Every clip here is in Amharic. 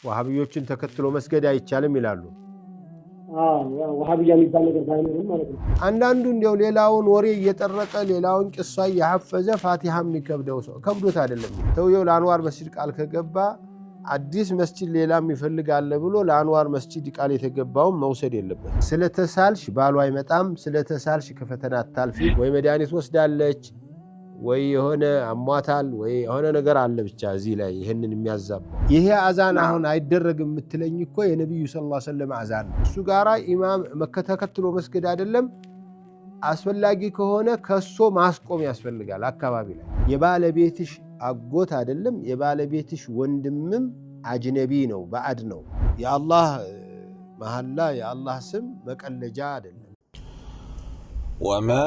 ወሃቢዮችን ተከትሎ መስገድ አይቻልም ይላሉ። ወሃቢያ የሚባል ነገር ባይኖርም ማለት ነው። አንዳንዱ እንደው ሌላውን ወሬ እየጠረቀ ሌላውን ቂሷ እየሐፈዘ ፋቲሃ የሚከብደው ሰው ከብዶት አይደለም። ተውየው ለአንዋር መስጂድ ቃል ከገባ አዲስ መስጂድ ሌላም ይፈልጋል ብሎ ለአንዋር መስጂድ ቃል የተገባውን መውሰድ የለበት። ስለተሳልሽ ባሉ አይመጣም፣ ስለተሳልሽ ከፈተና አታልፊ፣ ወይ መድኃኒት ወስዳለች ወይ የሆነ አሟታል ወይ የሆነ ነገር አለ ብቻ እዚህ ላይ ይሄንን የሚያዛባ ይሄ አዛን አሁን አይደረግም የምትለኝ እኮ የነብዩ ሰለላሁ ዐለይሂ ወሰለም አዛን ነው። እሱ ጋራ ኢማም ተከትሎ መስገድ አይደለም፣ አስፈላጊ ከሆነ ከሶ ማስቆም ያስፈልጋል። አካባቢ ላይ የባለቤትሽ አጎት አይደለም፣ የባለቤትሽ ወንድምም አጅነቢ ነው፣ ባዕድ ነው። የአላህ መሐላ የአላህ ስም መቀለጃ አይደለም። وما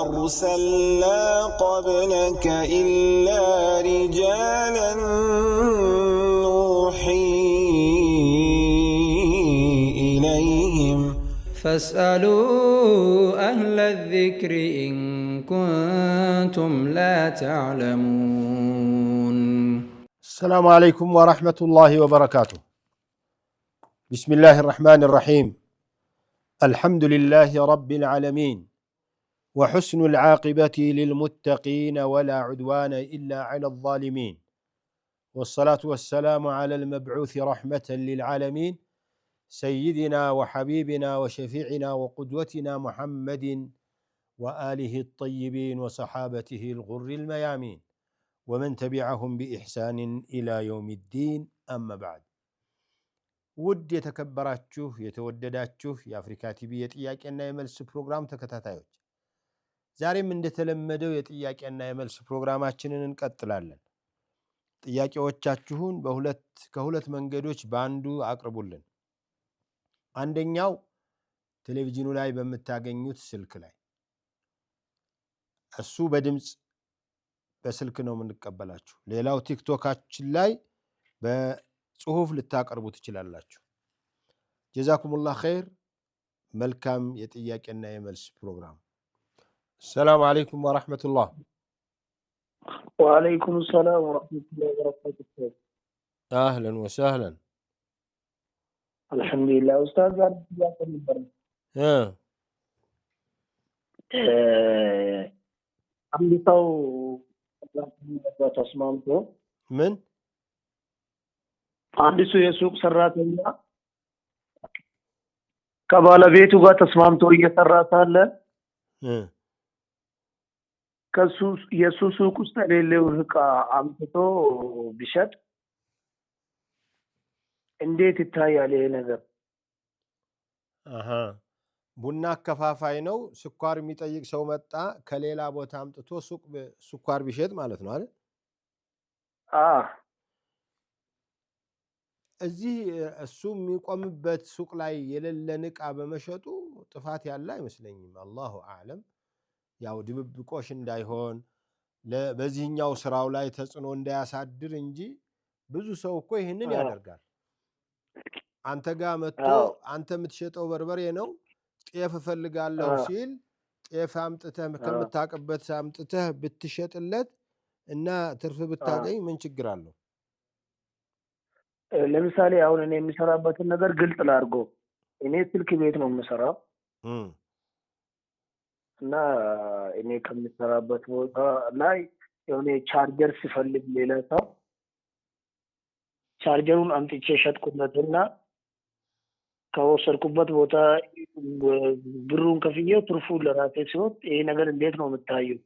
أرسلنا قبلك إلا رجالا نوحي إليهم فاسألوا أهل الذكر إن كنتم لا تعلمون. السلام عليكم ورحمة الله وبركاته. بسم الله الرحمن الرحيم. الحمد لله رب العالمين وحسن العاقبة للمتقين ولا عدوان إلا على الظالمين والصلاة والسلام على المبعوث رحمة للعالمين سيدنا وحبيبنا وشفيعنا وقدوتنا محمد وآله الطيبين وصحابته الغر الميامين ومن تبعهم بإحسان إلى يوم الدين. أما بعد ውድ የተከበራችሁ የተወደዳችሁ የአፍሪካ ቲቪ የጥያቄና የመልስ ፕሮግራም ተከታታዮች ዛሬም እንደተለመደው የጥያቄና የመልስ ፕሮግራማችንን እንቀጥላለን። ጥያቄዎቻችሁን ከሁለት መንገዶች በአንዱ አቅርቡልን። አንደኛው ቴሌቪዥኑ ላይ በምታገኙት ስልክ ላይ እሱ በድምጽ በስልክ ነው የምንቀበላችሁ። ሌላው ቲክቶካችን ላይ ጽሁፍ ልታቀርቡ ትችላላችሁ። ጀዛኩሙላህ ኸይር። መልካም የጥያቄና የመልስ ፕሮግራም። ሰላም አለይኩም ወራህመቱላህ። ወአለይኩም ሰላም ወራህመቱላሂ ወበረካቱሁ። አህለን ወሰህለን። አልሐምዱሊላህ ኡስታዝ ጋር ጥያቄ ነበር። አንድ ሰው ተስማምቶ ምን አንድ ሰው የሱቅ ሰራተኛ ከባለቤቱ ጋር ተስማምቶ እየሰራ ሳለ ከሱ የሱ ሱቅ ውስጥ የሌለው ዕቃ አምጥቶ ቢሸጥ እንዴት ይታያል ይሄ ነገር? ቡና አከፋፋይ ነው። ስኳር የሚጠይቅ ሰው መጣ፣ ከሌላ ቦታ አምጥቶ ሱቅ ስኳር ቢሸጥ ማለት ነው አይደል? እዚህ እሱ የሚቆምበት ሱቅ ላይ የሌለን ዕቃ በመሸጡ ጥፋት ያለ አይመስለኝም። አላሁ አዕለም። ያው ድብብቆሽ እንዳይሆን በዚህኛው ስራው ላይ ተጽዕኖ እንዳያሳድር እንጂ ብዙ ሰው እኮ ይህንን ያደርጋል። አንተ ጋር መጥቶ አንተ የምትሸጠው በርበሬ ነው፣ ጤፍ እፈልጋለሁ ሲል ጤፍ አምጥተህ ከምታውቅበት አምጥተህ ብትሸጥለት እና ትርፍ ብታገኝ ምን ችግር አለው? ለምሳሌ አሁን እኔ የሚሰራበትን ነገር ግልጽ ላድርጎ። እኔ ስልክ ቤት ነው የምሰራው እና እኔ ከምሰራበት ቦታ ላይ የሆነ ቻርጀር ሲፈልግ ሌላ ሰው ቻርጀሩን አምጥቼ ሸጥኩለትና ከወሰድኩበት ቦታ ብሩን ከፍዬው ትርፉ ለራሴ ሲሆን ይሄ ነገር እንዴት ነው የምታየው?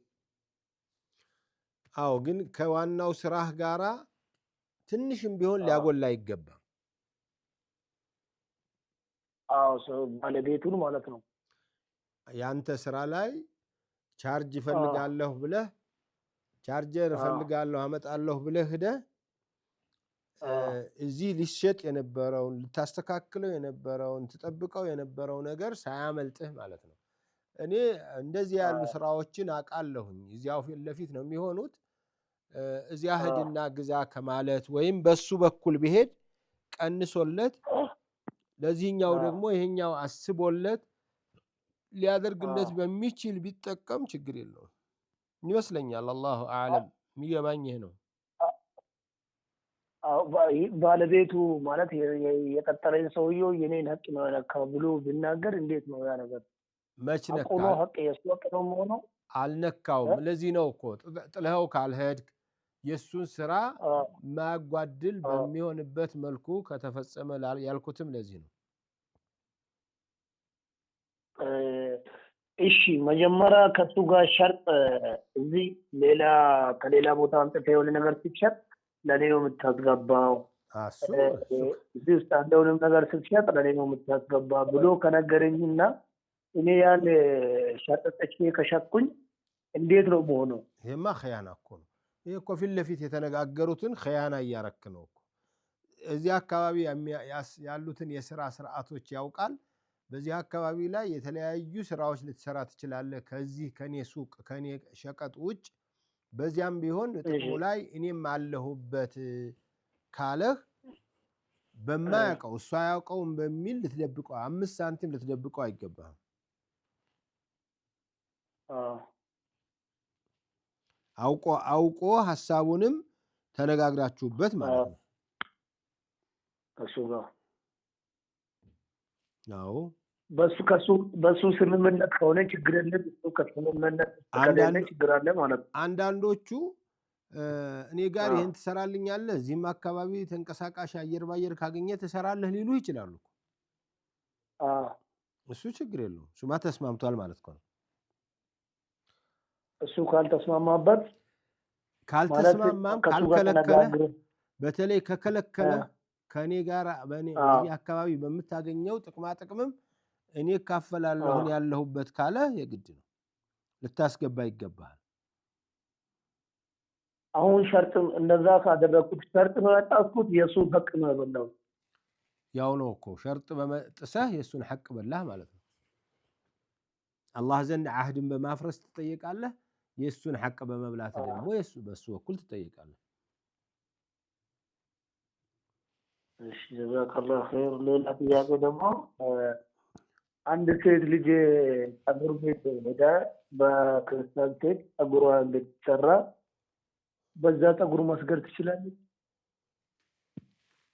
አዎ፣ ግን ከዋናው ስራህ ጋራ ትንሽም ቢሆን ሊያጎላ አይገባም። ሰው ባለቤቱን ማለት ነው። ያንተ ስራ ላይ ቻርጅ እፈልጋለሁ ብለህ ቻርጀር እፈልጋለሁ አመጣለሁ ብለህ ሄደህ እዚህ ሊሸጥ የነበረውን ልታስተካክለው የነበረውን ትጠብቀው የነበረው ነገር ሳያመልጥህ ማለት ነው። እኔ እንደዚህ ያሉ ስራዎችን አውቃለሁኝ። እዚያው ፊት ለፊት ነው የሚሆኑት። እዚያ ሄድና ግዛ ከማለት ወይም በሱ በኩል ቢሄድ ቀንሶለት ለዚህኛው ደግሞ ይሄኛው አስቦለት ሊያደርግለት በሚችል ቢጠቀም ችግር የለውም ይመስለኛል። አላሁ አዕለም። የሚገባኝ ይሄ ነው። ባለቤቱ ማለት የቀጠረኝ ሰውየው የኔን ሀቅ ነው ያነካው ብሎ ቢናገር እንዴት ነው ያ ነገር? መች ሀቁ ነካ? ነው ሀቅ የእሱ ሀቅ ነው የሆነው? አልነካውም። ለዚህ ነው እኮ ጥለኸው ካልሄድክ የእሱን ስራ ማያጓድል በሚሆንበት መልኩ ከተፈጸመ ያልኩትም ለዚህ ነው። እሺ መጀመሪያ ከሱ ጋር ሸርጥ እዚህ ሌላ ከሌላ ቦታ አንተ የሆነ ነገር ስትሸጥ ለኔ ነው የምታስገባው፣ እዚህ ውስጥ ያለውንም ነገር ስትሸጥ ለኔ ነው የምታስገባ ብሎ ከነገረኝና እኔ ያን ሸርጠች ከሸጥኩኝ እንዴት ነው በሆነው? ይሄማ ኸያና እኮ ነው። ይሄ እኮ ፊት ለፊት የተነጋገሩትን ኸያና እያረክ ነው እኮ። እዚህ አካባቢ ያሉትን የስራ ስርዓቶች ያውቃል። በዚህ አካባቢ ላይ የተለያዩ ስራዎች ልትሰራ ትችላለህ ከዚህ ከኔ ሱቅ ከኔ ሸቀጥ ውጭ፣ በዚያም ቢሆን ጥቅሙ ላይ እኔም አለሁበት ካለህ በማያውቀው እሱ አያውቀውም በሚል ልትደብቀው 5 ሳንቲም ልትደብቀው አይገባም። አውቆ ሐሳቡንም ተነጋግራችሁበት ማለት ነው ከሱ ጋር። አዎ በሱ ስምምነት ከሆነ ችግር የለም። እሱ ከስምምነት ከሌለ ችግር አለ ማለት ነው። አንዳንዶቹ እኔ ጋር ይሄን ትሰራልኛለህ፣ እዚህም አካባቢ ተንቀሳቃሽ አየር ባየር ካገኘ ትሰራለህ ሊሉ ይችላሉ። እሱ ችግር የለውም። እሱማ ተስማምቷል ማለት ነው። እሱ ካልተስማማበት ካልተስማማም ካልከለከለ፣ በተለይ ከከለከለ ከኔ ጋር በዚህ አካባቢ በምታገኘው ጥቅማ ጥቅምም እኔ ካፈላለሁ ያለሁበት ካለ የግድ ነው ልታስገባ ይገባል። አሁን ሸርጥም እንደዛ ካደረኩት ሸርጥ ነው ያጣኩት፣ የሱ ሀቅ ነው የበላው። ያው ነው እኮ ሸርጥ በመጥሰህ የሱን ሐቅ በላህ ማለት ነው። አላህ ዘንድ አህድን በማፍረስ ትጠየቃለህ፣ የሱን ሐቅ በመብላት ደግሞ በሱ በኩል ትጠየቃለህ። እሺ ጀዛከላህ ኸይር። ሌላ ጥያቄ ደግሞ አንድ ሴት ልጅ ፀጉር ቤት ሄዳ በክርስቲያን ሴት ፀጉሯ እንድትሰራ በዛ ፀጉር ማስገር ትችላለች?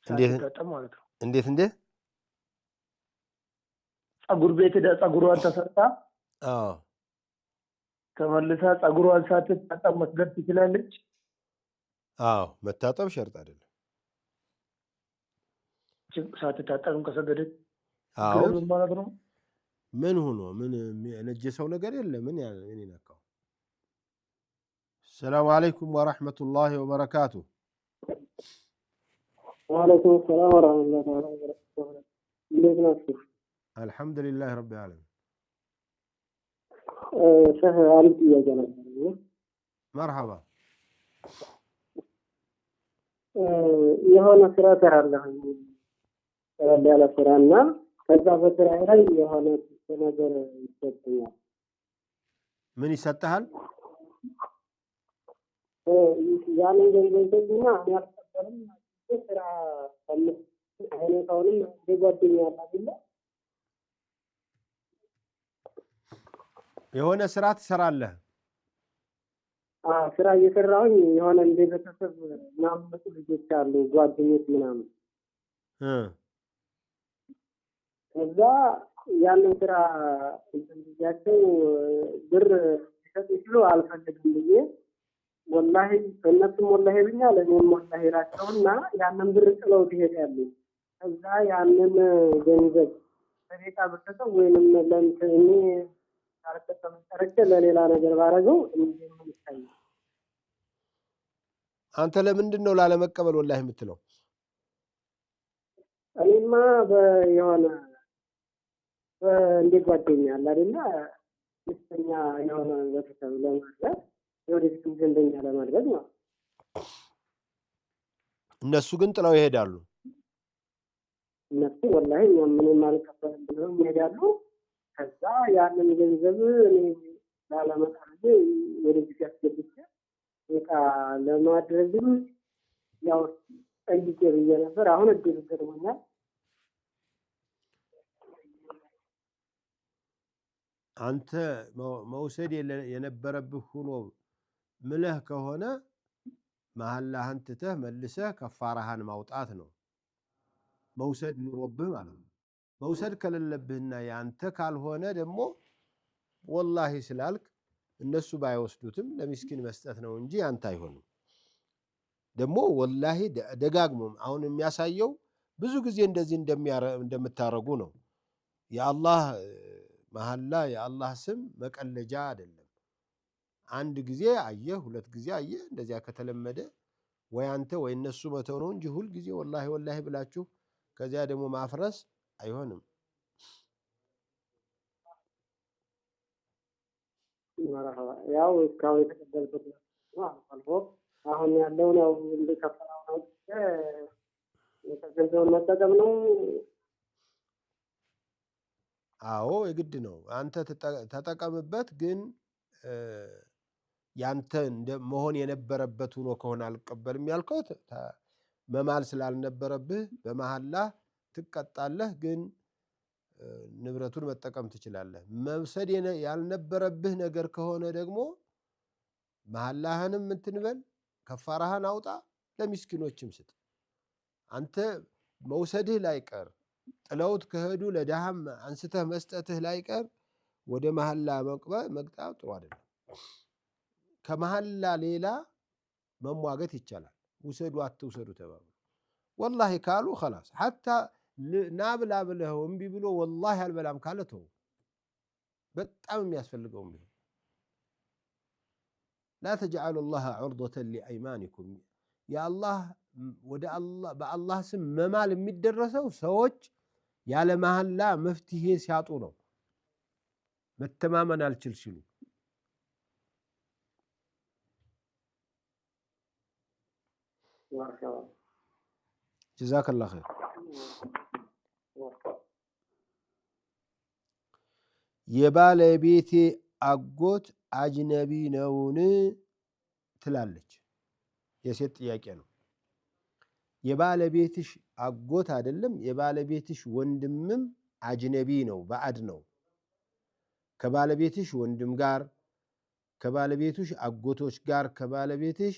ሳትታጠብ ማለት ነው። እንዴት ፀጉር ቤት ሄዳ ፀጉሯን ተሰርታ ተመልሳ ፀጉሯን ሳትታጠብ ማስገር ትችላለች? መታጠብ ሸርጥ አይደለም። ሳትታጠብም ከሰገደች ማለት ነው። ምን ሆኖ ምን የነጀሰው ነገር የለም። ምን ይነካው? السلام عليكم ورحمة الله وبركاته. وعليكم السلام ورحمة الله وبركاته. الحمد لله رب العالمين. شيخ عارف يا جماعة. مرحبا. የሆነ ስራ ተራለሁ ያለ ስራና ከዛ በስራ ላይ የሆነ ነገር ይሰጥኛል። ምን ይሰጥሃል? ያንን ገንዘብና ያልተቀበልም ስራ አይነታውንም ጓደኛ ያላግለ የሆነ ስራ ትሰራለህ? ስራ እየሰራሁኝ የሆነ እንደ ቤተሰብ ምናምን ልጆች አሉ ጓደኞች ምናምን ከዛ ያንን ስራ እንዲያቸው ብር ሊሰጡ ይችሉ አልፈልግም ብዬ ወላሂ እነሱም ወላሂ ብኛል እኔም ወላሂ እላቸውና ያንን ብር ጥለው ይሄዳሉ። ከዛ ያንን ገንዘብ በቤታ ብትሰጠው ወይንም ለእንትን እኔ አርቀተመሰረቸ ለሌላ ነገር ባረገው እንደምን ይታያል? አንተ ለምንድን ነው ላለመቀበል ወላሂ የምትለው? እኔማ የሆነ እንደ ጓደኛ አለ አይደል ደስተኛ የሆነ ቤተሰብ ለማድረግ ወደፊት ገንዘኛ ለማድረግ ነው። እነሱ ግን ጥለው ይሄዳሉ። እነሱ ወላሂ ምንም አልቀበልም ብለው ይሄዳሉ። ከዛ ያንን ገንዘብ እኔ ላለመጣል ወደፊት ያስገብቼ በቃ ለማድረግም ያው ጠይቄ ብዬ ነበር። አሁን እድል ገጥሞኛል። አንተ መውሰድ የነበረብህ ሆኖ ምለህ ከሆነ መሐላህን ትተህ መልሰህ ከፋራህን ማውጣት ነው። መውሰድ ኑሮብህ ማለት ነው። መውሰድ ከሌለብህና ያንተ ካልሆነ ደግሞ ወላሂ ስላልክ እነሱ ባይወስዱትም ለሚስኪን መስጠት ነው እንጂ ያንተ አይሆንም። ደግሞ ወላሂ ደጋግሞ አሁን የሚያሳየው ብዙ ጊዜ እንደዚህ እንደምታረጉ ነው። የአላህ መሐላ የአላህ ስም መቀለጃ አይደለም። አንድ ጊዜ አየህ፣ ሁለት ጊዜ አየህ፣ እንደዚያ ከተለመደ ወይ አንተ ወይ እነሱ መተው ነው እንጂ ሁል ጊዜ ወላሂ ወላሂ ብላችሁ ከዚያ ደግሞ ማፍረስ አይሆንም። ያው እስካሁን የተቀበልኩት ነው አልፎ አሁን ያለው ነው እንደከፈራው ነው የተገዘውን መጠቀም ነው። አዎ የግድ ነው። አንተ ተጠቀምበት፣ ግን ያንተ መሆን የነበረበት ሆኖ ከሆነ አልቀበልም ያልከው መማል ስላልነበረብህ በመሐላ ትቀጣለህ፣ ግን ንብረቱን መጠቀም ትችላለህ። መውሰድ ያልነበረብህ ነገር ከሆነ ደግሞ መሐላህንም እንትንበል፣ ከፋራህን አውጣ፣ ለሚስኪኖችም ስጥ። አንተ መውሰድህ ላይቀር ጥለውት ከሄዱ ለድሃም አንስተህ መስጠትህ ላይቀር ወደ መሐላ መቅጣት ጥሩ አይደለም። ከመሐላ ሌላ መሟገት ይቻላል። ውሰዱ አትውሰዱ ተባሉ። ወላሂ ካሉ خلاص حتى ናብላ ብለው እምቢ ብሎ ወላሂ አልበላም ካለ ተው። በጣም የሚያስፈልገው ቢሆን لا تجعلوا الله عرضة لأيمانكم يا الله ወደ አላህ በአላህ ስም መማል የሚደረሰው ሰዎች ያለ መሐላ መፍትሄ ሲያጡ ነው። መተማመን አልችል ሲሉ جزاك الله خير። የባለቤቴ አጎት አጅነቢ ነውን ትላለች። የሴት ጥያቄ ነው። የባለቤትሽ አጎት አይደለም፣ የባለቤትሽ ወንድምም አጅነቢ ነው፣ ባዕድ ነው። ከባለቤትሽ ወንድም ጋር፣ ከባለቤትሽ አጎቶች ጋር፣ ከባለቤትሽ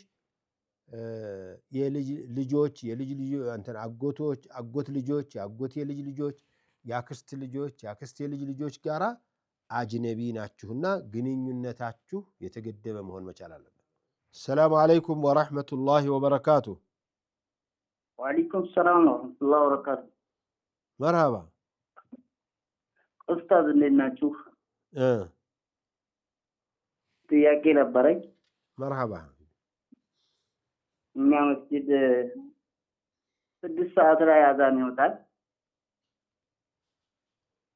የልጅ ልጆች፣ የልጅ ልጆች እንትን አጎቶች፣ አጎት ልጆች፣ የአጎት የልጅ ልጆች፣ ያክስት ልጆች፣ ያክስት የልጅ ልጆች ጋራ አጅነቢ ናችሁና ግንኙነታችሁ የተገደበ መሆን መቻል አለበት። ሰላም አለይኩም ወራህመቱላሂ ወበረካቱ። ወአለይኩም ሰላም ወራህመቱላሂ ወበረካቱ። መርሃባ ኡስታዝ እንዴት ናችሁ? ጥያቄ ነበረኝ። መርሃባ። እኛ መስጊድ 6 ሰዓት ላይ አዛን ይወጣል።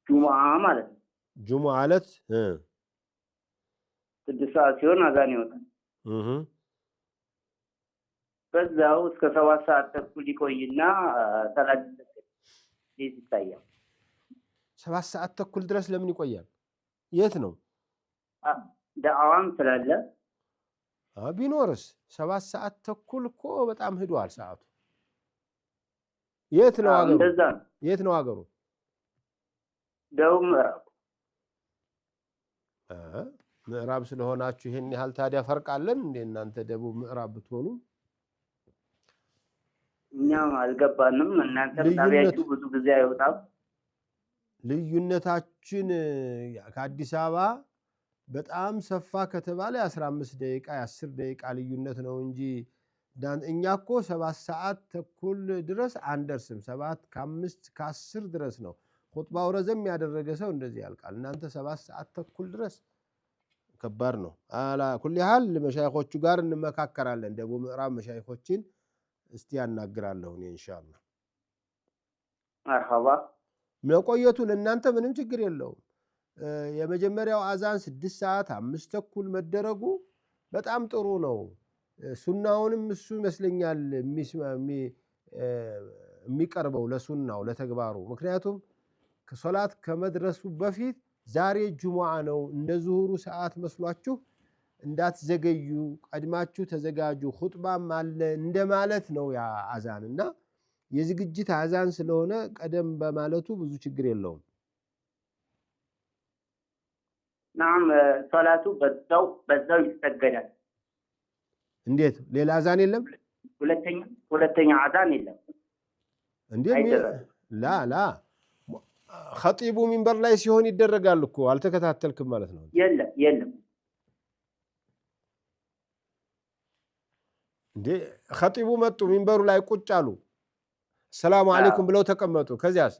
ጁሙአ ማለት ነው። ጁሙአ ማለት 6 ሰዓት ሲሆን አዛን ይወጣል። በዛው እስከ 7 ሰዓት ተኩል ይቆይና ሰላት ይታያል። 7 ሰዓት ተኩል ድረስ ለምን ይቆያል? የት ነው? ዳዕዋም ስላለ ቢኖርስ 7 ሰዓት ተኩል እኮ በጣም ሄዷል ሰዓቱ። የት ነው አገሩ? እንደዛ ነው። የት ነው አገሩ? ደቡብ ምዕራብ። ምዕራብ ስለሆናችሁ ይሄን ያህል ታዲያ ፈርቃለን እንዴ? እናንተ ደቡብ ምዕራብ ብትሆኑ እኛም አልገባንም። እናንተ ታቢያችሁ ብዙ ጊዜ አይወጣም። ልዩነታችን ከአዲስ አበባ በጣም ሰፋ ከተባለ 15 ደቂቃ የ10 ደቂቃ ልዩነት ነው እንጂ እኛ እኮ 7 ሰዓት ተኩል ድረስ አንደርስም። 7 ከ5 ከ10 ድረስ ነው። ኹጥባው ረዘም ያደረገ ሰው እንደዚህ ያልቃል። እናንተ 7 ሰዓት ተኩል ድረስ ከባድ ነው። አላ ኩል ያህል መሻይኾቹ ጋር እንመካከራለን። ደቡብ ምዕራብ መሻይኾችን እስቲ ያናግራለሁ እኔ ኢንሻአላህ። መርሐባ። መቆየቱ ለእናንተ ምንም ችግር የለውም። የመጀመሪያው አዛን 6 ሰዓት 5 ተኩል መደረጉ በጣም ጥሩ ነው። ሱናውንም እሱ ይመስለኛል የሚቀርበው ለሱናው ለተግባሩ። ምክንያቱም ከሶላት ከመድረሱ በፊት ዛሬ ጁሙዓ ነው እንደ ዙሁሩ ሰዓት መስሏችሁ እንዳትዘገዩ ቀድማችሁ ተዘጋጁ፣ ኹጥባም አለ እንደማለት ነው ያ አዛን እና የዝግጅት አዛን ስለሆነ ቀደም በማለቱ ብዙ ችግር የለውም። ናም ሶላቱ በዛው ይሰገዳል። እንዴት ሌላ አዛን የለም? ሁለተኛ አዛን የለም እንዴ? ላ ኸጢቡ ሚንበር ላይ ሲሆን ይደረጋል እኮ አልተከታተልክም ማለት ነው። የለም እንዴ ኸጢቡ መጡ ሚንበሩ ላይ ቁጭ አሉ ሰላም አለይኩም ብለው ተቀመጡ ከዚያስ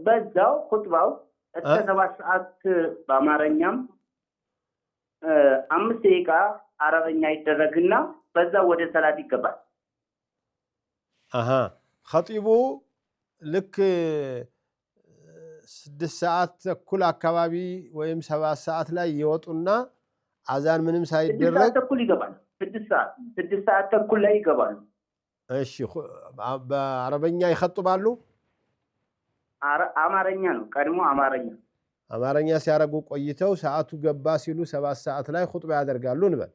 በዛው ኹጥባው እስከ 7 ሰዓት በአማርኛም 5 ደቂቃ አረበኛ ይደረግና በዛው ወደ ሰላት ይገባል። ኸጢቡ ልክ 6 ሰዓት ተኩል አካባቢ ወይም 7 ሰዓት ላይ ይወጡና አዛን ምንም ሳይደረግ 6 ሰዓት ተኩል ይገባል። 6 ሰዓት ተኩል ላይ ይገባሉ። እሺ በአረበኛ ይخطባሉ? አማርኛ ነው ቀድሞ አማርኛ ሲያረጉ ቆይተው ሰዓቱ ገባ ሲሉ 7 ሰዓት ላይ ኹጥባ ያደርጋሉ እንበል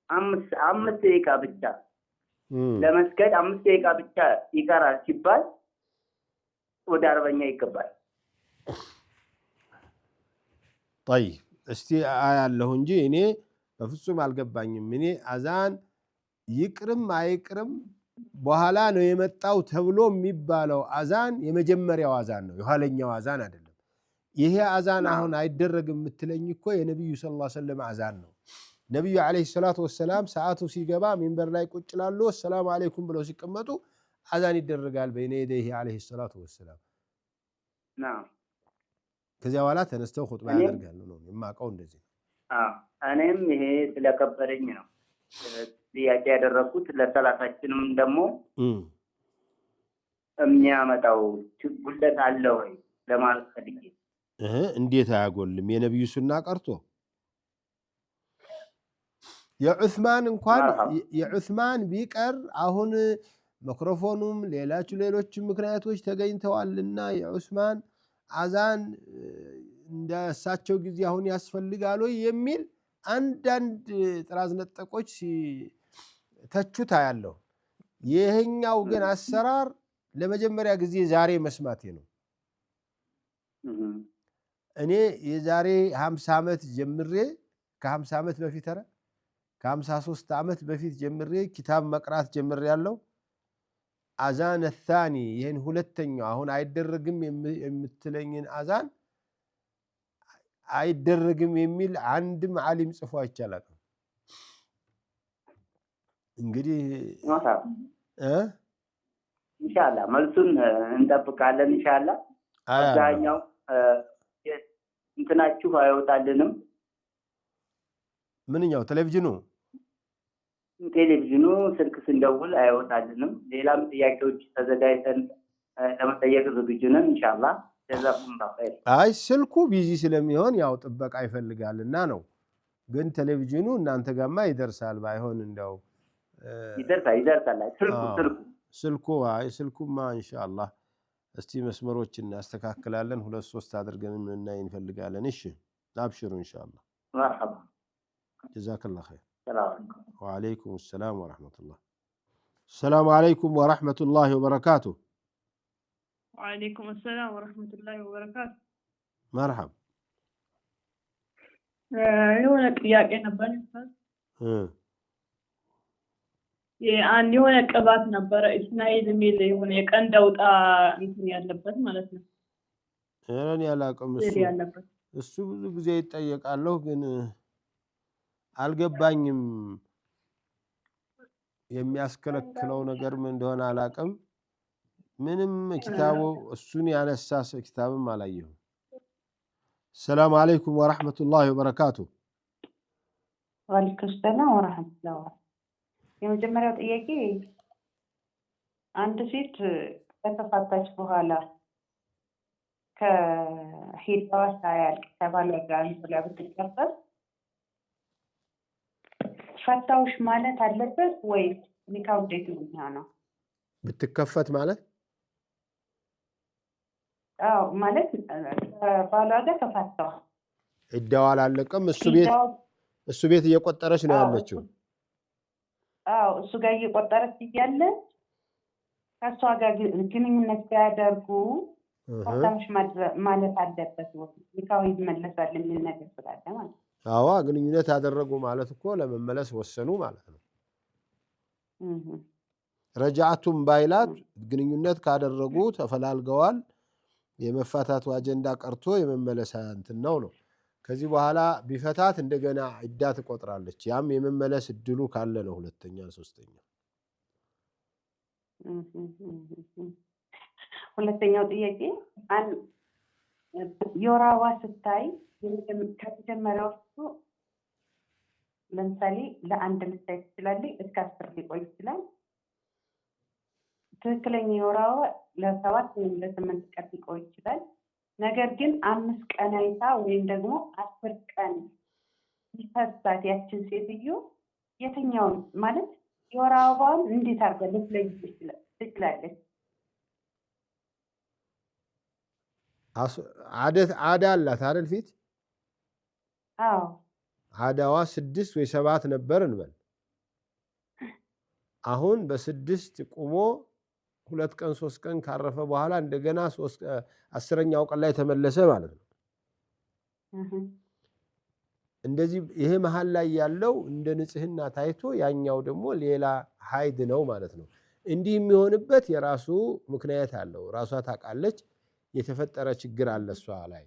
5 ደቂቃ ብቻ ለመስገድ 5 ደቂቃ ብቻ ይቀራል ሲባል ወደ አረበኛ ይገባል። طيب እስቲ አያለሁ እንጂ እኔ በፍጹም አልገባኝም። እኔ አዛን ይቅርም አይቅርም በኋላ ነው የመጣው ተብሎ የሚባለው አዛን የመጀመሪያው አዛን ነው፣ የኋለኛው አዛን አይደለም። ይሄ አዛን አሁን አይደረግም የምትለኝ እኮ የነብዩ ሰለላሁ ዐለይሂ ወሰለም አዛን ነው። ነብዩ ዐለይሂ ሰላቱ ወሰላም ሰዓቱ ሲገባ ሚንበር ላይ ቁጭ ላሉ ሰላም አለይኩም ብለው ሲቀመጡ አዛን ይደረጋል በይነ የደይሂ ዐለይሂ ሰላቱ ወሰላም። ከዚያ በኋላ ተነስተው ኹጥባ ያደርጋሉ ነው የማውቀው እንደዚህ። እኔም ይሄ ስለከበደኝ ነው ጥያቄ ያደረኩት። ለሰላታችንም ደግሞ የሚያመጣው ጉድለት አለ ወይ ለማለት ፈልጌ። እንዴት አያጎልም? የነብዩ ሱና ቀርቶ የዑስማን እንኳን የዑስማን ቢቀር አሁን ሚክሮፎኑም ሌሎች ምክንያቶች ተገኝተዋልና የዑስማን አዛን እንደ እሳቸው ጊዜ አሁን ያስፈልጋል የሚል አንዳንድ ጥራዝ ነጠቆች ተቹታ ያለው። ይሄኛው ግን አሰራር ለመጀመሪያ ጊዜ ዛሬ መስማቴ ነው። እኔ የዛሬ 50 ዓመት ጀምሬ ከ50 ዓመት በፊት ከ53 ዓመት በፊት ጀምሬ ኪታብ መቅራት ጀምሬ ያለው አዛን الثاني ይሄን ሁለተኛው አሁን አይደረግም የምትለኝን አዛን አይደረግም የሚል አንድም ዓሊም ጽፎ አይቻላል። እንግዲህ ኢንሻአላህ መልሱን እንጠብቃለን። ኢንሻአላህ አዛኛው እንትናችሁ አይወጣልንም። ምንኛው ቴሌቪዥኑ ስልክ ስንደውል አይወጣልንም። ሌላም ጥያቄዎች ተዘጋጅተን ለመጠየቅ ዝግጁ ነን ኢንሻአላህ። አይ ስልኩ ቢዚ ስለሚሆን ያው ጥበቃ ይፈልጋልና ነው። ግን ቴሌቪዥኑ እናንተ ጋማ ይደርሳል። ባይሆን እንደው ይደርሳል ስልኩማ ኢንሻአላህ እስቲ መስመሮችን እናስተካክላለን። 2-3 አድርገን እናይ እንፈልጋለን። እሺ አብሽሩ ኢንሻአላህ። መርሐባ ጀዛከላሁ ኸይር። ሰላም ወአለይኩም ሰላም ወራህመቱላህ። ሰላም አለይኩም ወራህመቱላሂ ወበረካቱሁ። وعليكم السلام ورحمة الله وبركاته. مرحبا. የሆነ ጥያቄ ነበር። አንድ የሆነ ቅባት ነበረ እስማኤል የሚል የሆነ የቀንድ አውጣ እንትን ያለበት ማለት ነው። እኔ ያላቀም እሱ ብዙ ጊዜ ይጠየቃለሁ ግን አልገባኝም። የሚያስከለክለው ነገር ምን እንደሆነ አላቀም። ምንም ኪታቡ እሱን ያነሳ ኪታብም አላየሁም። ሰላም አለይኩም ወራህመቱላሂ ወበረካቱሁ። ወአለይኩም ሰላም ወራህመቱላሂ። የመጀመሪያው ጥያቄ አንድ ሴት ከተፋታች በኋላ ከሂዳዋ ሳያልቅ ከባሏ ጋር ብትቀበል ፈታውሽ ማለት አለበት ወይ ኒካው እንዴት ነው? ብትከፈት ማለት ማለት ባሏ ጋር ተፋተው ሂዳዋ አላለቀም። እሱ ቤት እየቆጠረች ነው ያለችው። እሱ ጋር እየቆጠረች እያለ ከሷ ጋር ግንኙነት ሲያደርጉ ፈታውሽ ማለት አለበት ወይ ኒካው ይመለሳል የሚል ነገር ስላለ ማለት አዋ ግንኙነት አደረጉ ማለት እኮ ለመመለስ ወሰኑ ማለት ነው። ረጃቱም ባይላት ግንኙነት ካደረጉ ተፈላልገዋል፣ የመፋታቱ አጀንዳ ቀርቶ የመመለስ እንትን ነው። ከዚህ በኋላ ቢፈታት እንደገና ዒዳ ትቆጥራለች። ያም የመመለስ እድሉ ካለ ነው። ሁለተኛ ሶስተኛ። ሁለተኛው ጥያቄ የወር አበባ ስታይ ከተጀመረው ለምሳሌ ለአንድ ልታይ ትችላለች፣ እስከ 10 ሊቆይ ይችላል። ትክክለኛ የወር አበባ ለ7 ወይም ለ8 ቀን ሊቆይ ይችላል። ነገር ግን 5 ቀን አይታ ወይም ደግሞ 10 ቀን ይፈሳት ያችን ሴትዮ የትኛውን ማለት የወር አበባውን እንዴት አድርጋ ልትለይ ትችላለች? ዓዳ አላት አይደል? ፊት ዓዳዋ 6 ወይ 7 ነበር እንበል። አሁን በ6 ቁሞ 2 ቀን 3 ቀን ካረፈ በኋላ እንደገና 10ኛው ቀን ላይ ተመለሰ ማለት ነው። እንደዚህ ይሄ መሃል ላይ ያለው እንደ ንጽህና ታይቶ ያኛው ደግሞ ሌላ ሀይድ ነው ማለት ነው። እንዲህ የሚሆንበት የራሱ ምክንያት አለው። ራሷ ታውቃለች። የተፈጠረ ችግር አለ እሷ ላይ፣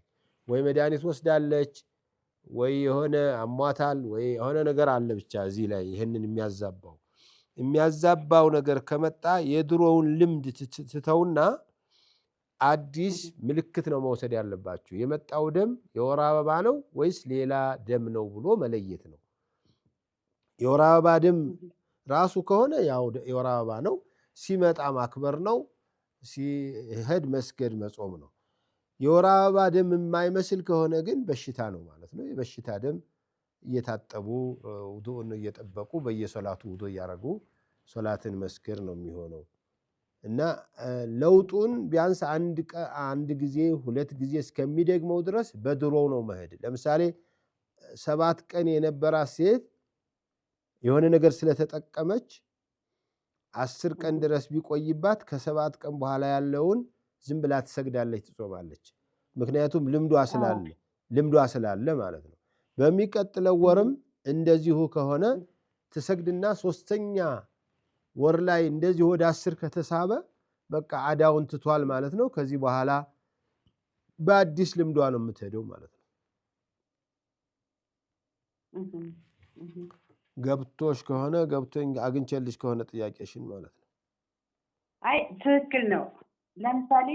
ወይ መድኃኒት ወስዳለች፣ ወይ የሆነ አሟታል፣ ወይ የሆነ ነገር አለ። ብቻ እዚህ ላይ ይህንን የሚያዛባው ነገር ከመጣ የድሮውን ልምድ ትተውና አዲስ ምልክት ነው መውሰድ ያለባችሁ። የመጣው ደም የወር አበባ ነው ወይስ ሌላ ደም ነው ብሎ መለየት ነው። የወር አበባ ደም ራሱ ከሆነ ያው የወር አበባ ነው፣ ሲመጣ ማክበር ነው፣ ሲሄድ መስገድ መጾም ነው። የወር አበባ ደም የማይመስል ከሆነ ግን በሽታ ነው ማለት ነው። የበሽታ ደም እየታጠቡ ውዱእን እየጠበቁ በየሶላቱ ውዱእ እያደረጉ ሶላትን መስገድ ነው የሚሆነው። እና ለውጡን ቢያንስ አንድ ጊዜ 2 ጊዜ እስከሚደግመው ድረስ በድሮው ነው መሄድ። ለምሳሌ 7 ቀን የነበራት ሴት የሆነ ነገር ስለተጠቀመች 10 ቀን ድረስ ቢቆይባት ከ7 ቀን በኋላ ያለውን ዝም ብላ ትሰግዳለች፣ ትጾማለች። ምክንያቱም ልምዷ ስላለ ማለት ነው። በሚቀጥለው ወርም እንደዚሁ ከሆነ ትሰግድና 3ኛ ወር ላይ እንደዚህ ወደ 10 ከተሳበ በቃ ዓዳውን ትቷል ማለት ነው። ከዚህ በኋላ በአዲስ ልምዷ ነው የምትሄደው ማለት ነው። ገብቶሽ ከሆነ ገብቶኝ አግኝቼልሽ ከሆነ ጥያቄሽን ማለት ነው። አይ ትክክል ነው። ለምሳሌ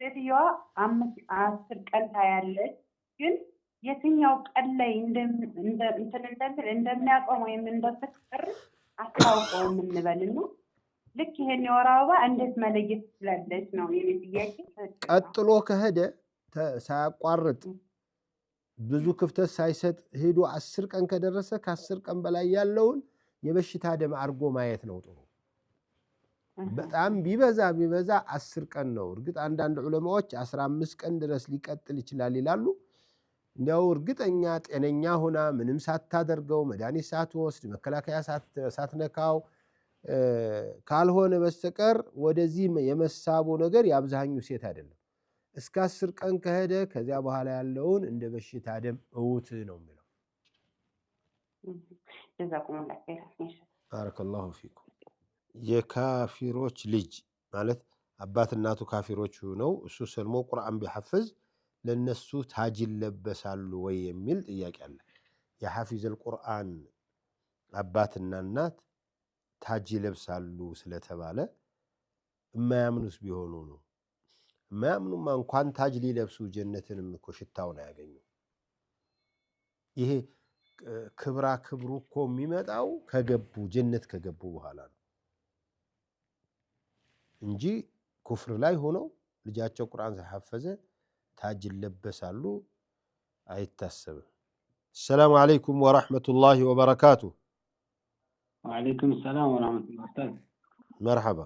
ሴትዮዋ 10 ቀን ታያለች፣ ግን የትኛው ቀን ላይ እንደሚያቆም ወይም እንደምትቀር አታውቀውም እንበልና ልክ ይሄን የወር አበባ እንዴት መለየት ትችላለች ነው የኔ ጥያቄ። ቀጥሎ ከሄደ ሳያቋርጥ ብዙ ክፍተት ሳይሰጥ ሄዶ 10 ቀን ከደረሰ ከ10 ቀን በላይ ያለውን የበሽታ ደም አድርጎ ማየት ነው ጥሩ። በጣም ቢበዛ 10 ቀን ነው። እርግጥ አንዳንድ ዑለማዎች 15 ቀን ድረስ ሊቀጥል ይችላል ይላሉ። እንዲያው እርግጠኛ ጤነኛ ሆና ምንም ሳታደርገው መድኃኒት ሳትወስድ መከላከያ ሳትነካው ካልሆነ በስተቀር ወደዚህ የመሳቡ ነገር የአብዛኙ ሴት አይደለም። እስከ 10 ቀን ከሄደ ከዚያ በኋላ ያለውን እንደ በሽታ ደም እውት ነው የሚለው። ባረከላሁ ፊኩም። የካፊሮች ልጅ ማለት አባት እናቱ ካፊሮች ነው፣ እሱ ሰልሞ ቁርአን ቢሐፍዝ ለነሱ ታጅ ይለበሳሉ ወይ የሚል ጥያቄ አለ። የሐፊዘል ቁርአን አባትና እናት ታጅ ይለብሳሉ ስለተባለ የማያምኑስ ቢሆኑ ነው። የማያምኑማ እንኳን ታጅ ሊለብሱ ጀነትንም እኮ ሽታውን አያገኙ። ይሄ ክብሩ እኮ የሚመጣው ከገቡ ጀነት ከገቡ በኋላ ነው እንጂ ኩፍር ላይ ሆነው ልጃቸው ቁርአን ተሐፈዘ ታጅ ይለበሳሉ አይታሰብም። ሰላም አለይኩም ወራህመቱላሂ ወበረካቱ። ወአለይኩም ሰላም ወራህመቱላሂ ኡስታዝ። መርሐባ።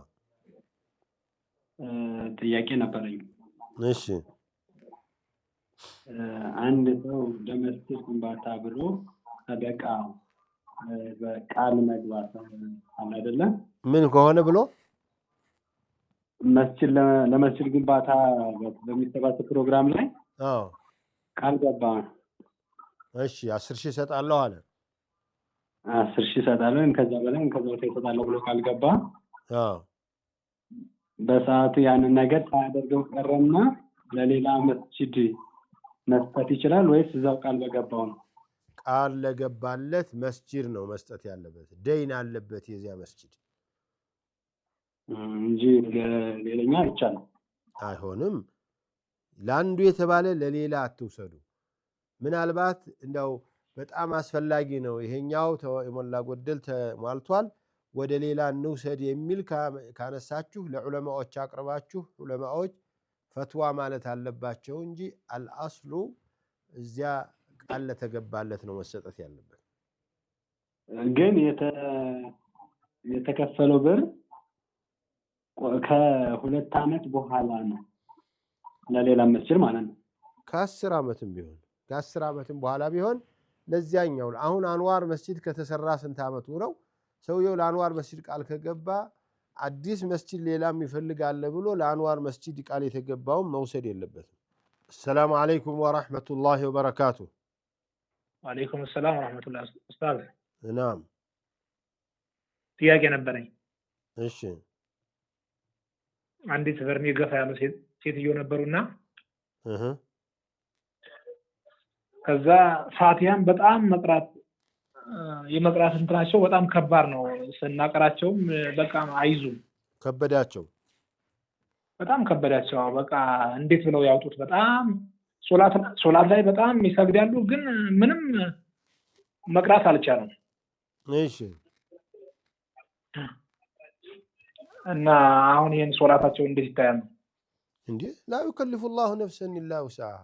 ጥያቄ ነበረኝ። እሺ። አንድ ሰው ለመስጊድ ግንባታ ብሎ ሰደቃ በቃል መግባት አለ አይደለ? ምን ከሆነ ብሎ ለመስጊድ ግንባታ በሚሰባሰብ ፕሮግራም ላይ ቃል ገባ። እሺ 10,000 እሰጣለሁ አለ። 10,000 እሰጣለሁ ከዛ በላይ ከዛ በላይ እሰጣለሁ ብሎ ካልገባ በሰዓቱ ያንን ነገር ሳያደርገው ቀረና ለሌላ መስጂድ መስጠት ይችላል ወይስ እዛው ቃል በገባው ነው? ቃል ለገባለት መስጂድ ነው መስጠት ያለበት። ደይን አለበት የዚያ መስጂድ እንጂ ለሌላኛ አይቻልም። አይሆንም። ለአንዱ የተባለ ለሌላ አትውሰዱ። ምናልባት እንደው በጣም አስፈላጊ ነው ይሄኛው የሞላ ጎደል ተሟልቷል ወደ ሌላ እንውሰድ የሚል ካነሳችሁ ለዑለማዎች አቅርባችሁ ዑለማዎች ፈትዋ ማለት አለባቸው እንጂ አልአስሉ እዚያ ቃል ለተገባለት ነው መሰጠት ያለበት። ግን የተከፈለው ብር ከ2 ዓመት በኋላ ነው ለሌላ መስጂድ ማለት ነው። ከ10 ዓመትም ቢሆን ከ10 ዓመትም በኋላ ቢሆን ለዚያኛው አሁን አንዋር መስጂድ ከተሰራ ስንት ዓመቱ ነው? ሰውየው ለአንዋር መስጂድ ቃል ከገባ አዲስ መስጂድ ሌላም ይፈልጋል ብሎ ለአንዋር መስጂድ ቃል የተገባውን መውሰድ የለበትም። السلام عليكم ورحمة الله وبركاته. وعليكم السلام ورحمة الله. أستاذ نعم ጥያቄ ነበረኝ። እሺ አንዲት በርሜ ገፋ ያሉ ሴትዮ ነበሩና ከዛ ፋቲሃን በጣም መቅራት የመቅራት እንትናቸው በጣም ከባድ ነው። ስናቀራቸውም በቃ አይዙም ከበዳቸው በጣም ከበዳቸው። በቃ እንዴት ብለው ያውጡት? በጣም ሶላት ላይ በጣም ይሰግዳሉ ግን ምንም መቅራት አልቻለም። እሺ እና አሁን ይሄን ሶላታቸው እንዴት ይታያል? እንዴ لا يكلف الله نفسا الا وسعها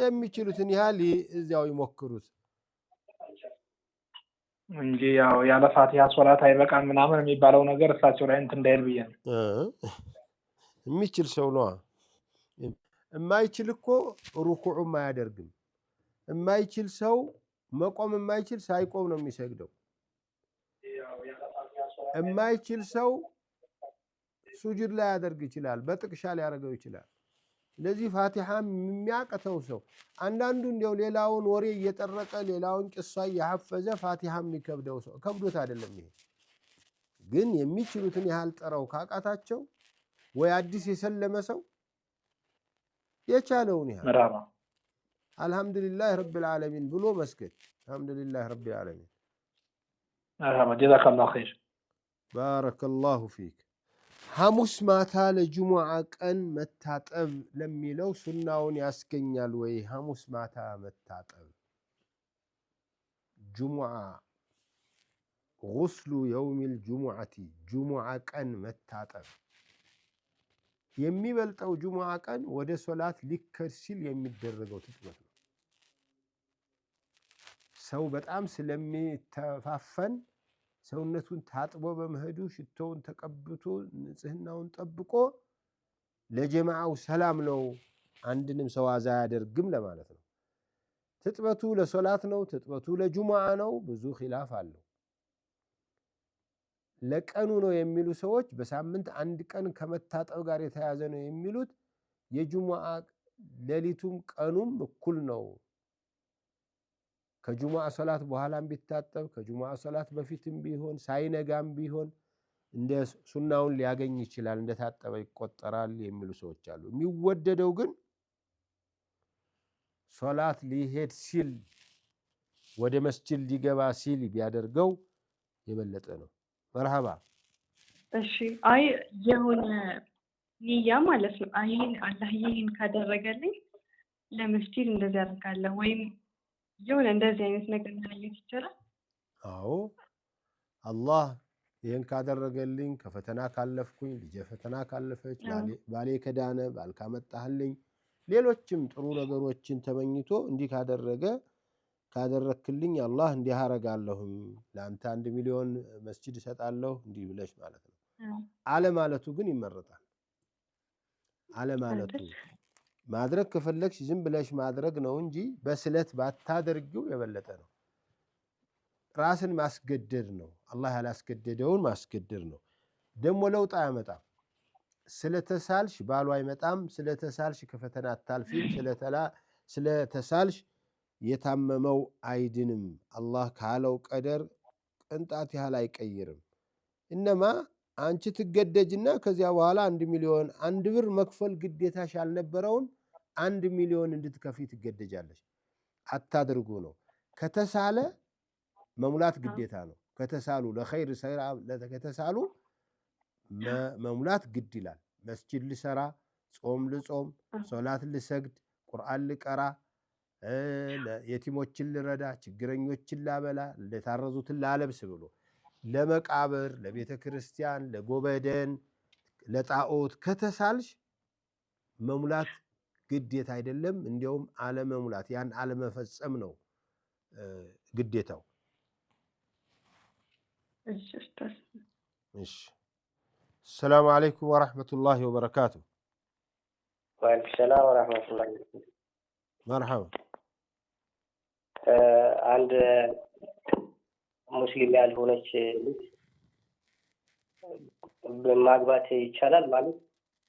የሚችሉትን ያህል እዚያው ይሞክሩት እንጂ ያው ያለ ፋቲሃ ሶላት አይበቃም ምናምን የሚባለው ነገር እሳቸው ላይ እንትን እንዳይል ብዬ ነው። የሚችል ሰው ነው። የማይችል እኮ ሩኩዑም አያደርግም። የማይችል ሰው መቆም የማይችል ሳይቆም ነው የሚሰግደው። የማይችል ሰው ሱጁድ ላይ ያደርግ ይችላል፣ በጥቅሻ ሊያደርገው ይችላል። ለዚህ ፋቲሃ የሚያቀተው ሰው አንዳንዱ እንደው ሌላውን ወሬ እየጠረቀ ሌላውን ቂሷ እየሐፈዘ ፋቲሃ የሚከብደው ሰው ከብዶት አይደለም። ይሄ ግን የሚችሉትን ያህል ጠረው ካቃታቸው ወይ አዲስ የሰለመ ሰው የቻለውን ያህል አልহামዱሊላህ ረብል ዓለሚን ብሎ መስገድ። አልহামዱሊላህ ረብል ዓለሚን። مرحبا جزاك الله خير. بارك الله فيك. ሐሙስ ማታ ለጁሙዓ ቀን መታጠብ ለሚለው ሱናውን ያስገኛል ወይ? ሐሙስ ማታ መታጠብ ጁሙዓ ጉስሉ የውሚል ጁሙዓቲ ጁሙዓ ቀን መታጠብ የሚበልጠው ጁሙዓ ቀን ወደ ሶላት ሊከድ ሲል የሚደረገው ትጥበት ነው። ሰው በጣም ስለሚተፋፈን ሰውነቱን ታጥቦ በመሄዱ ሽቶውን ተቀብቶ ንጽህናውን ጠብቆ ለጀማዓው ሰላም ነው፣ አንድንም ሰው አዛ ያደርግም ለማለት ነው። ትጥበቱ ለሶላት ነው፣ ትጥበቱ ለጁሙዓ ነው፣ ብዙ ኺላፍ አለው። ለቀኑ ነው የሚሉ ሰዎች በሳምንት አንድ ቀን ከመታጠብ ጋር የተያዘ ነው የሚሉት የጁሙዓ ሌሊቱም ቀኑም እኩል ነው። ከጁሙዓ ሶላት በኋላም ቢታጠብ ከጁሙዓ ሶላት በፊትም ቢሆን ሳይነጋም ቢሆን እንደ ሱናውን ሊያገኝ ይችላል፣ እንደታጠበ ይቆጠራል የሚሉ ሰዎች አሉ። የሚወደደው ግን ሶላት ሊሄድ ሲል ወደ መስጂድ ሊገባ ሲል ቢያደርገው የበለጠ ነው። መርሐባ። እሺ አይ የሆነ ንያ ማለት ነው። አይን አላህ ይሄን ካደረገልኝ ለመስጂድ እንደዚህ አደርጋለሁ ወይም የሆነ እንደዚህ አይነት ነገር ማየት ይችላል። አዎ አላህ ይሄን ካደረገልኝ ከፈተና ካለፍኩኝ ልጄ ፈተና ካለፈች ባሌ ከዳነ ባል ካመጣህልኝ ሌሎችም ጥሩ ነገሮችን ተመኝቶ እንዲህ ካደረክልኝ አላህ እንዲህ አረጋለሁኝ ለአንተ 1 ሚሊዮን መስጂድ እሰጣለሁ እንዲህ ብለሽ ማለት ነው። አለ ማለቱ ግን ይመረጣል። አለ ማለቱ ማድረግ ከፈለግሽ ዝም ብለሽ ማድረግ ነው እንጂ በስለት ባታደርጊው የበለጠ ነው። ራስን ማስገደድ ነው። አላህ ያላስገደደውን ማስገደድ ነው። ደግሞ ለውጥ አያመጣም። ስለተሳልሽ ባሉ አይመጣም። ስለተሳልሽ ከፈተና አታልፊም። ስለተሳልሽ የታመመው አይድንም። አላህ ካለው ቀደር ቅንጣት ያህል አይቀይርም። እነማ አንቺ ትገደጅና ከዚያ በኋላ 1 ሚሊዮን 1 ብር መክፈል ግዴታሽ ያልነበረውን 1 ሚሊዮን እንድትከፊ ትገደጃለሽ። አታድርጉ ነው። ከተሳለ መሙላት ግዴታ ነው። ከተሳሉ ለኸይር ሰራ ከተሳሉ መሙላት ግድ ይላል። መስጂድ ልሰራ፣ ጾም ልጾም፣ ሶላት ልሰግድ፣ ቁርአን ልቀራ፣ የቲሞችን ልረዳ፣ ችግረኞችን ላበላ፣ ለታረዙትን ላለብስ ብሎ ለመቃብር፣ ለቤተ ክርስቲያን፣ ለጎበደን፣ ለጣዖት ከተሳልሽ መሙላት ግዴታ አይደለም። እንዲያውም አለመሙላት ያን አለመፈጸም ነው ግዴታው። እሺ السلام عليكم ورحمة الله وبركاته. وعليكم السلام ورحمة الله وبركاته. مرحبا. عند ሙስሊም ያልሆነች ልጅ በማግባት ይቻላል ማለት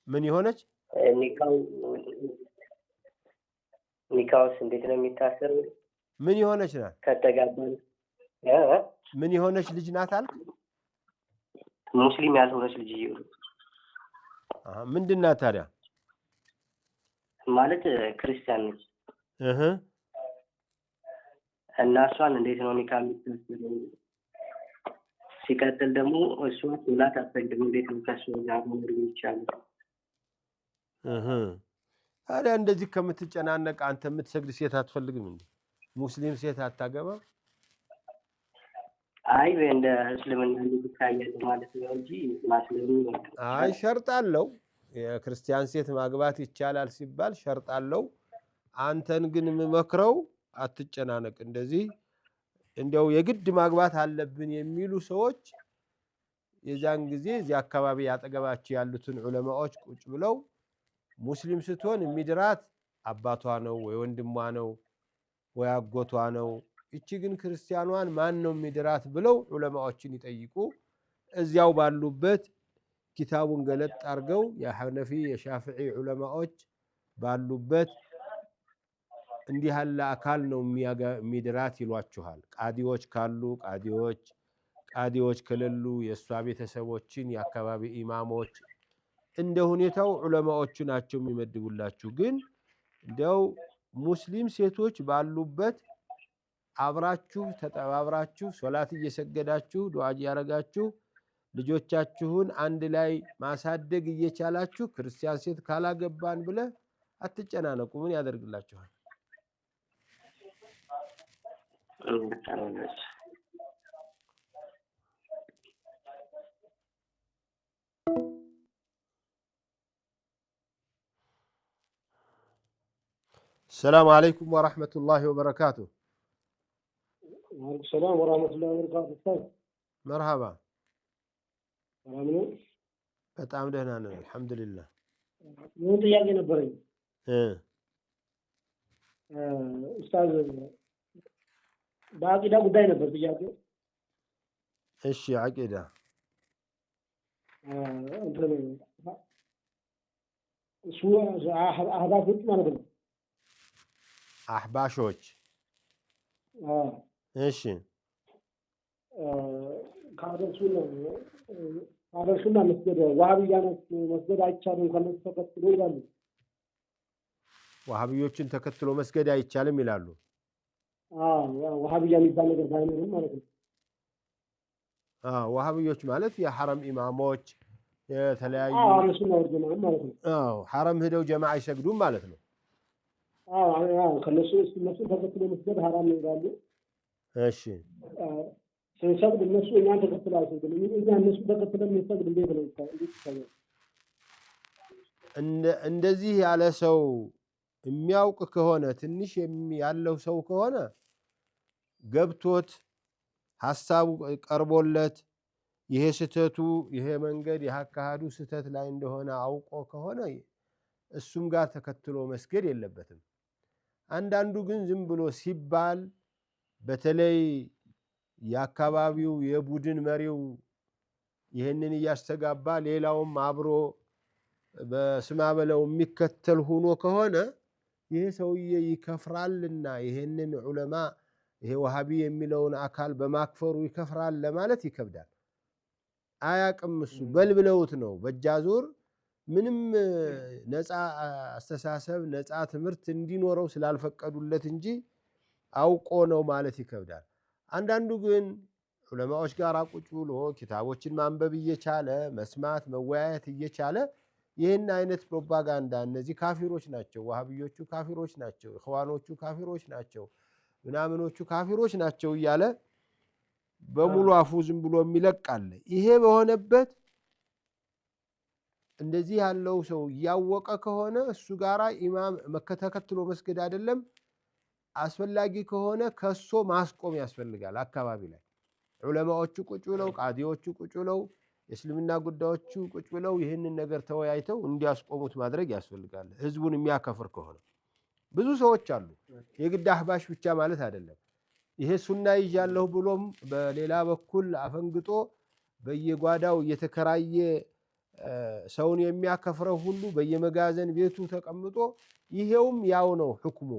ምን ይሆነች? ኒካውስ እንዴት ነው የሚታሰር? ምን ይሆነች ናት? ከተጋባን ምን ይሆነች ልጅ ናት አልክ? ሙስሊም ያልሆነች ልጅ ይሁን። ምንድን ናት ታዲያ? ማለት ክርስቲያን ነች። እና እሷን እንዴት ነው ኒካ የምታስረው? ሲቀጥል ደግሞ እሷ ሶላት አትሰግድም። እንዴት ነው ከእሷ ጋር መኖር የሚቻለው? ታዲያ እንደዚህ ከምትጨናነቅ አንተ የምትሰግድ ሴት አትፈልግም እንዴ? ሙስሊም ሴት አታገባ? አይ እንደ እስልምና ይታያል ማለት ነው እንጂ ማስለሙ አይ ሸርጥ አለው። የክርስቲያን ሴት ማግባት ይቻላል ሲባል ሸርጥ አለው። አንተን ግን የምመክረው አትጨናነቅ። እንደዚህ እንዲያው የግድ ማግባት አለብን የሚሉ ሰዎች የዛን ጊዜ እዚህ አካባቢ ያጠገባቸው ያሉትን ዑለማዎች ቁጭ ብለው ሙስሊም ስትሆን የሚድራት አባቷ ነው ወይ ወንድሟ ነው ወይ አጎቷ ነው፣ እቺ ግን ክርስቲያኗን ማን ነው የሚድራት ብለው ዑለማዎችን ይጠይቁ። እዚያው ባሉበት ኪታቡን ገለጥ አድርገው የሐነፊ የሻፊዒ ዑለማዎች ባሉበት እንዲህ ያለ አካል ነው የሚድራት ይሏችኋል። ቃዲዎች ካሉ ቃዲዎች ከሌሉ የእሷ ቤተሰቦችን የአካባቢ ኢማሞች እንደ ሁኔታው ዑለማዎቹ ናቸው የሚመድቡላችሁ። ግን እንዲያው ሙስሊም ሴቶች ባሉበት አብራችሁ ተጠባብራችሁ ሶላት እየሰገዳችሁ ዱዓ እያረጋችሁ ልጆቻችሁን አንድ ላይ ማሳደግ እየቻላችሁ ክርስቲያን ሴት ካላገባን ብለ አትጨናነቁ። ምን ያደርግላችኋል? السلام عليكم ورحمة الله وبركاته. وعليكم السلام ورحمة الله وبركاته. أستاذ مرحبا. سلام. በጣም ደህና ነን አልহামዱሊላህ። ምን ጥያቄ ነበረኝ? ኡስታዝ በአቂዳ ጉዳይ ነበር ጥያቄ። እሺ አቂዳ እሱ አህባሾች ማለት ነው። አህባሾች እሺ ካደርሱና መስገድ ዋሃብያ መስገድ አይቻልም ከነሱ ተከትሎ ይላሉ። ዋሃብዮችን ተከትሎ መስገድ አይቻልም ይላሉ። ዋሃብያ የሚባል ነገር ባይኖርም ማለት ነው። ዋሃብዮች ማለት የሐረም ኢማሞች የተለያዩ እነሱን ወርደናል ማለት ነው። ሐረም ሄደው ጀማዓ አይሰግዱም ማለት ነው። ከነሱ ተከትሎ መስገድ ሐራም ነው ይላሉ። እሺ ስንሰግድ እነሱ እኛን ተከትለው አይሰግዱም። እኛ እነሱ ተከትለን እንሰግድ እንዴት ነው ይታያል? እንደዚህ ያለ ሰው የሚያውቅ ከሆነ ትንሽ ያለው ሰው ከሆነ ገብቶት ሐሳቡ ቀርቦለት ይሄ ስተቱ ይሄ መንገድ ያካሃዱ ስተት ላይ እንደሆነ አውቆ ከሆነ እሱም ጋር ተከትሎ መስገድ የለበትም። አንዳንዱ ግን ዝም ብሎ ሲባል በተለይ የአካባቢው የቡድን መሪው ይህንን እያስተጋባ ሌላውም አብሮ በስማ በለው የሚከተል ሆኖ ከሆነ ይሄ ሰውዬ ይከፍራልና ይሄንን ዑለማ ይሄ ወሃቢ የሚለውን አካል በማክፈሩ ይከፍራል ለማለት ይከብዳል። አያቅም እሱ በልብለውት ነው በእጃዙር ምንም ነፃ አስተሳሰብ ነፃ ትምህርት እንዲኖረው ስላልፈቀዱለት እንጂ አውቆ ነው ማለት ይከብዳል። አንዳንዱ ግን ዑለማዎች ጋር ቁጭ ብሎ ኪታቦችን ማንበብ እየቻለ መስማት መወያየት እየቻለ ይህን አይነት ፕሮፓጋንዳ እነዚህ ካፊሮች ናቸው፣ ወሃቢዮቹ ካፊሮች ናቸው፣ ኢኽዋኖቹ ካፊሮች ናቸው፣ ምናምኖቹ ካፊሮች ናቸው እያለ በሙሉ አፉ ዝም ብሎ የሚለቃለ። ይሄ በሆነበት እንደዚህ ያለው ሰው ያወቀ ከሆነ እሱ ጋራ ኢማም ተከትሎ መስገድ አይደለም አስፈላጊ ከሆነ ከሶ ማስቆም ያስፈልጋል። አካባቢ ላይ ዑለማዎቹ ቁጭ ብለው ቃዲዎቹ ቁጭ ብለው የእስልምና ጉዳዮቹ ቁጭ ብለው ይህንን ነገር ተወያይተው እንዲያስቆሙት ማድረግ ያስፈልጋል። ህዝቡን የሚያከፍር ከሆነ ብዙ ሰዎች አሉ። የግድ አህባሽ ብቻ ማለት አይደለም። ይሄ ሱና ይዣለሁ ብሎም በሌላ በኩል አፈንግጦ በየጓዳው እየተከራየ ሰውን የሚያከፍረው ሁሉ በየመጋዘን ቤቱ ተቀምጦ ይሄውም ያው ነው ህክሙ።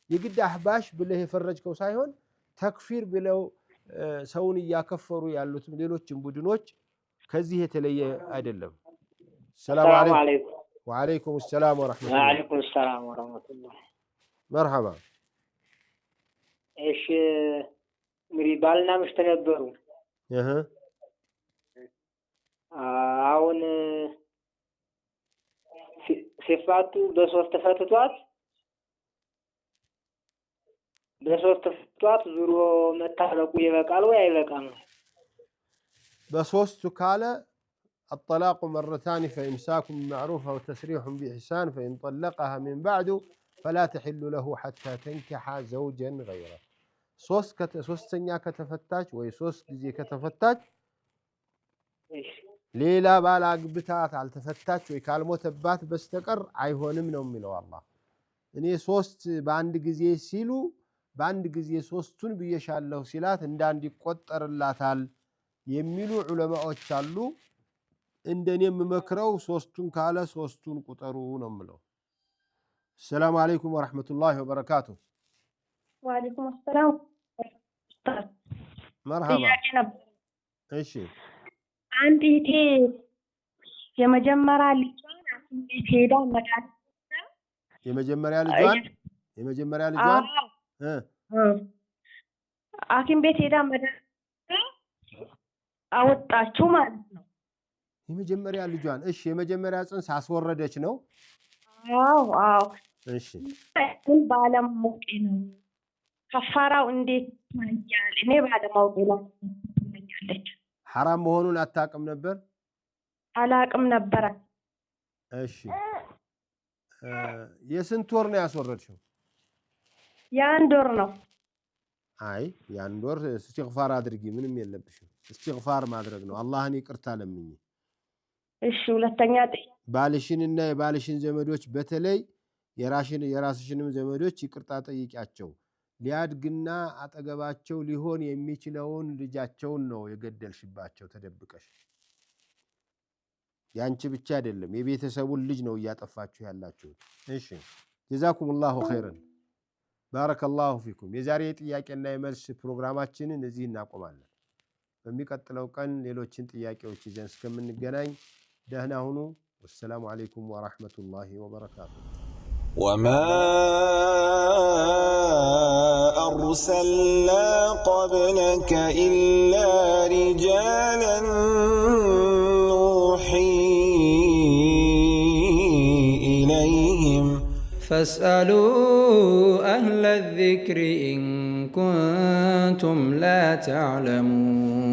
የግድ አህባሽ ብለህ የፈረጅከው ሳይሆን ተክፊር ብለው ሰውን እያከፈሩ ያሉት ሌሎችም ቡድኖች ከዚህ የተለየ አይደለም። ሰላም አለይኩም ወአለይኩም ሰላም ወራህመቱላህ። ወአለይኩም ሰላም ወራህመቱላህ። መርሐባ። እሺ እንግዲህ ባልና ሚስት ነበሩ። አሁን ሲፋቱ በሶስት ፈትቷት ዙሮ መታረቁ ይበቃል ወይ አይበቃም? በሶስቱ ካለ الطلاق مرتان فإمساك بمعروف أو تسريح بإحسان فإن طلقها من بعد فلا تحل له حتى تنكح زوجا غيره. ሶስተኛ ከተፈታች ወይ ሶስት ጊዜ ከተፈታች ሌላ ባል አግብታት አልተፈታች ወይ ካልሞተባት በስተቀር አይሆንም ነው የሚለው አላህ። እኔ ሶስት በአንድ ጊዜ ሲሉ በአንድ ጊዜ ሶስቱን ብየሻለሁ ሲላት እንዳንድ ይቆጠርላታል የሚሉ ዑለማዎች አሉ። እንደኔም መክረው ሶስቱን ካለ ሶስቱን ቁጠሩ ነው የምለው። ሰላም አለይኩም ወራህመቱላሂ ወበረካቱ። ወአለይኩም ሰላም። መርሐባ። እሺ አንድ እህቴ የመጀመሪያ ልጇን እንዴት ሄዳ መዳን የመጀመሪያ ልጇን ሐኪም ቤት ሄዳ መዳን አወጣችሁ ማለት ነው። የመጀመሪያ ልጇን እሺ፣ የመጀመሪያ ጽንስ አስወረደች ነው? አዎ። እሺ፣ ግን ባለማወቄ ነው። ከፋራው እንዴት ማንያል? እኔ ባለማወቄ ነው ትመኛለች። ሐራም መሆኑን አታውቅም ነበር? አላውቅም ነበር። እሺ፣ የስንት ወር ነው ያስወረድሽው? የአንድ ወር ነው። አይ የአንድ ወር እስትግፋር አድርጊ፣ ምንም የለብሽም። እስትግፋር ማድረግ ነው። አላህን ይቅርታ ለምኝ። እሺ፣ ሁለተኛ ባልሽንና የባልሽን ዘመዶች በተለይ የራስሽንም ዘመዶች ይቅርታ ጠይቂያቸው። ሊያድግና አጠገባቸው ሊሆን የሚችለውን ልጃቸውን ነው የገደልሽባቸው ተደብቀሽ። ያንቺ ብቻ አይደለም የቤተሰቡን ልጅ ነው እያጠፋችሁ ያላችሁት። እሺ ጀዛኩሙላሁ ኸይረን ባረከላሁ ፊኩም። የዛሬ ጥያቄና የመልስ ፕሮግራማችንን እዚህ እናቆማለን። በሚቀጥለው ቀን ሌሎችን ጥያቄዎች ይዘን እስከምንገናኝ ደህና ሁኑ። ወሰላሙ አለይኩም ወራህመቱላሂ ወበረካቱ። وما أرسلنا قبلك إلا رجالا نوحي إليهم فاسألوا أهل الذكر إن كنتم لا تعلمون.